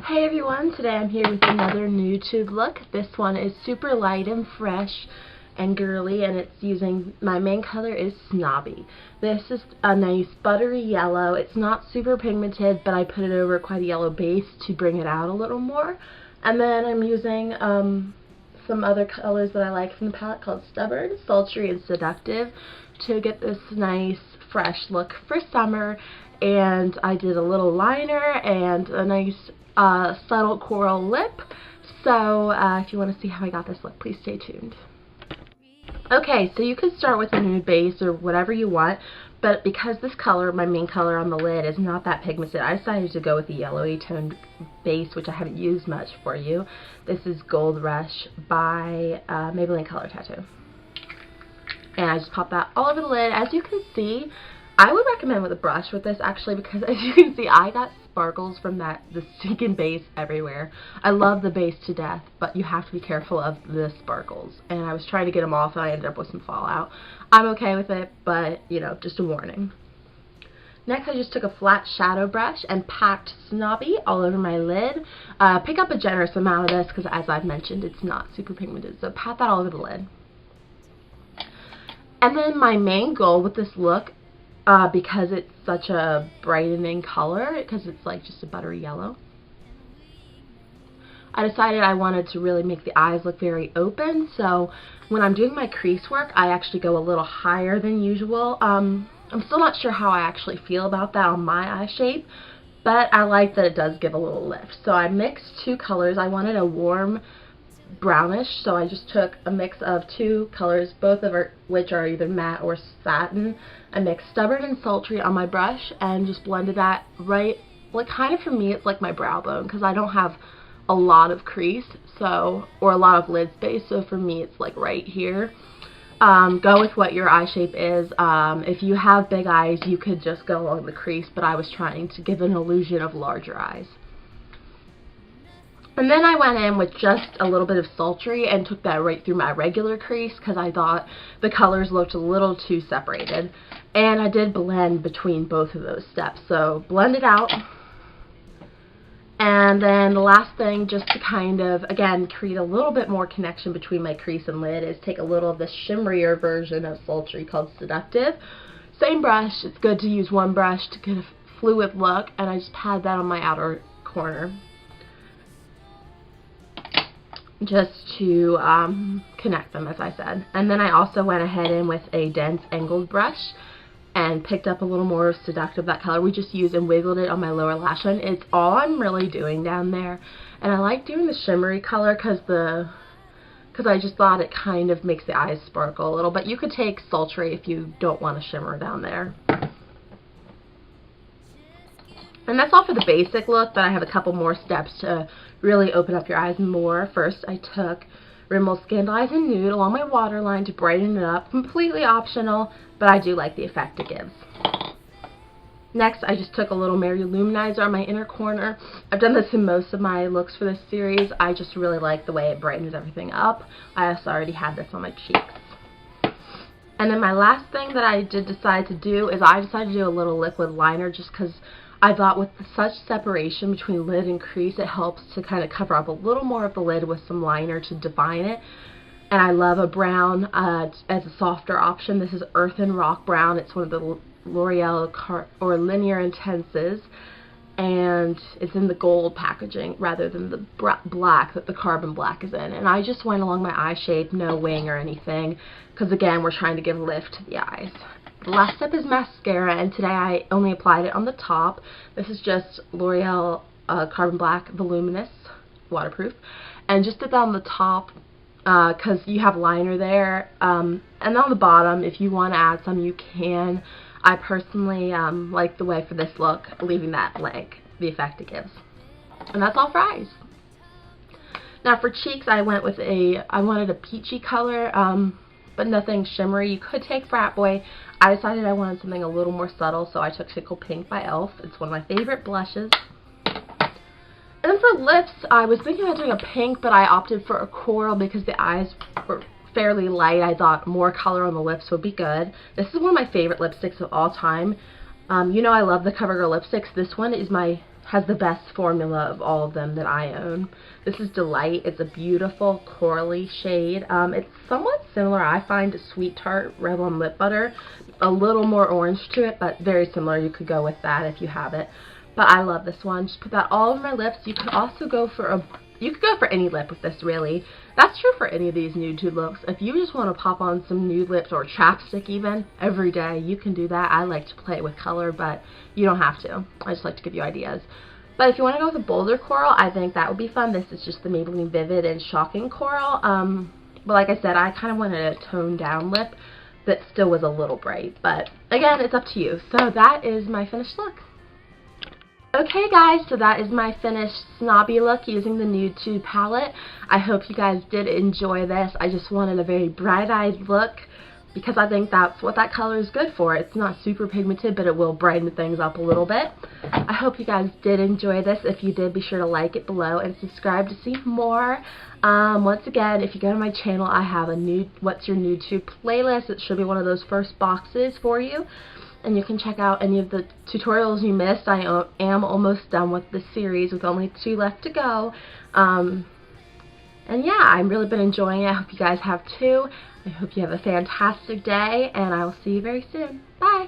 Hey everyone, today I'm here with another Nude Tude look. This one is super light and fresh and girly, and it's using, my main color is Snobby. This is a nice buttery yellow. It's not super pigmented, but I put it over quite a yellow base to bring it out a little more. And then I'm using some other colors that I like from the palette called Stubborn, Sultry, and Seductive to get this nice fresh look for summer. And I did a little liner and a nice subtle coral lip. So if you want to see how I got this look, please stay tuned. Okay, so you can start with a nude base or whatever you want, but because this color, my main color on the lid, is not that pigmented, I decided to go with a yellowy toned base, which I haven't used much for you. This is Gold Rush by Maybelline Color Tattoo. And I just popped that all over the lid. As you can see, I would recommend with a brush with this actually, because as you can see, I got sparkles from the stinking base everywhere. I love the base to death, but you have to be careful of the sparkles. And I was trying to get them off and I ended up with some fallout. I'm okay with it, but you know, just a warning. Next, I just took a flat shadow brush and packed Snobby all over my lid. Pick up a generous amount of this because, as I've mentioned, it's not super pigmented, so pat that all over the lid. And then my main goal with this look, because it's such a brightening color, because it's like just a buttery yellow, I decided I wanted to really make the eyes look very open. So when I'm doing my crease work, I actually go a little higher than usual. I'm still not sure how I actually feel about that on my eye shape, but I like that it does give a little lift. So I mixed two colors. I wanted a warm brownish, so I just took a mix of two colors, both of which are either matte or satin. I mixed Stubborn and Sultry on my brush and just blended that right, like kind of for me it's like my brow bone, because I don't have a lot of crease, so, or a lot of lid space, so for me it's like right here. Go with what your eye shape is. If you have big eyes, you could just go along the crease, but I was trying to give an illusion of larger eyes. And then I went in with just a little bit of Sultry and took that right through my regular crease because I thought the colors looked a little too separated. And I did blend between both of those steps. So blend it out. And then the last thing, just to kind of, again, create a little bit more connection between my crease and lid, is take a little of the shimmerier version of Sultry called Seductive. Same brush. It's good to use one brush to get a fluid look. And I just pat that on my outer corner, just to connect them, as I said. And then I also went ahead in with a dense angled brush and picked up a little more of Seductive, that color we just used, and wiggled it on my lower lash line. It's all I'm really doing down there. And I like doing the shimmery color because I just thought it kind of makes the eyes sparkle a little. But you could take Sultry if you don't want to shimmer down there. And that's all for the basic look, but I have a couple more steps to really open up your eyes more. First, I took Rimmel's Scandalizing Nude along my waterline to brighten it up. Completely optional, but I do like the effect it gives. Next, I just took a little Lou-Manizer on my inner corner. I've done this in most of my looks for this series. I just really like the way it brightens everything up. I also already had this on my cheeks. And then my last thing that I did decide to do is I decided to do a little liquid liner, just because I thought with such separation between lid and crease, it helps to kind of cover up a little more of the lid with some liner to define it. And I love a brown as a softer option. This is Earthen Rock Brown. It's one of the L'Oreal or Lineur Intenses, and it's in the gold packaging rather than the black that the carbon black is in. And I just went along my eye shape, no wing or anything, because again, we're trying to give lift to the eyes. The last step is mascara, and today I only applied it on the top. This is just L'Oreal Carbon Black Voluminous, waterproof, and just did that on the top because you have liner there, and on the bottom, if you want to add some, you can. I personally like the way for this look, leaving that blank, the effect it gives. And that's all for eyes. Now for cheeks, I wanted a peachy color, but nothing shimmery. You could take Frat Boy. I decided I wanted something a little more subtle, so I took Tickled Pink by e.l.f. It's one of my favorite blushes. And then for lips, I was thinking about doing a pink, but I opted for a coral because the eyes were fairly light. I thought more color on the lips would be good. This is one of my favorite lipsticks of all time. You know I love the Covergirl lipsticks. This one is my has the best formula of all of them that I own. This is Delight. It's a beautiful corally shade. It's somewhat similar, I find, to Sweet Tart Revlon Lip Butter. A little more orange to it, but very similar. You could go with that if you have it. But I love this one. Just put that all over my lips. You could also go for any lip with this, really. That's true for any of these Nude Tude looks. If you just want to pop on some nude lips or chapstick even every day, you can do that. I like to play with color, but you don't have to. I just like to give you ideas. But if you want to go with a bolder coral, I think that would be fun. This is just the Maybelline Vivid and Shocking Coral. But like I said, I kind of wanted a toned down lip that still was a little bright. But again, it's up to you. So that is my finished look. Okay guys, so that is my finished Snobby look using the Nude Tude palette. I hope you guys did enjoy this. I just wanted a very bright-eyed look because I think that's what that color is good for. It's not super pigmented, but it will brighten things up a little bit. I hope you guys did enjoy this. If you did, be sure to like it below and subscribe to see more. Once again, if you go to my channel, I have a What's Your Nude Tude playlist. It should be one of those first boxes for you. And you can check out any of the tutorials you missed. I am almost done with the series with only 2 left to go. And yeah, I've really been enjoying it. I hope you guys have too. I hope you have a fantastic day, and I will see you very soon. Bye!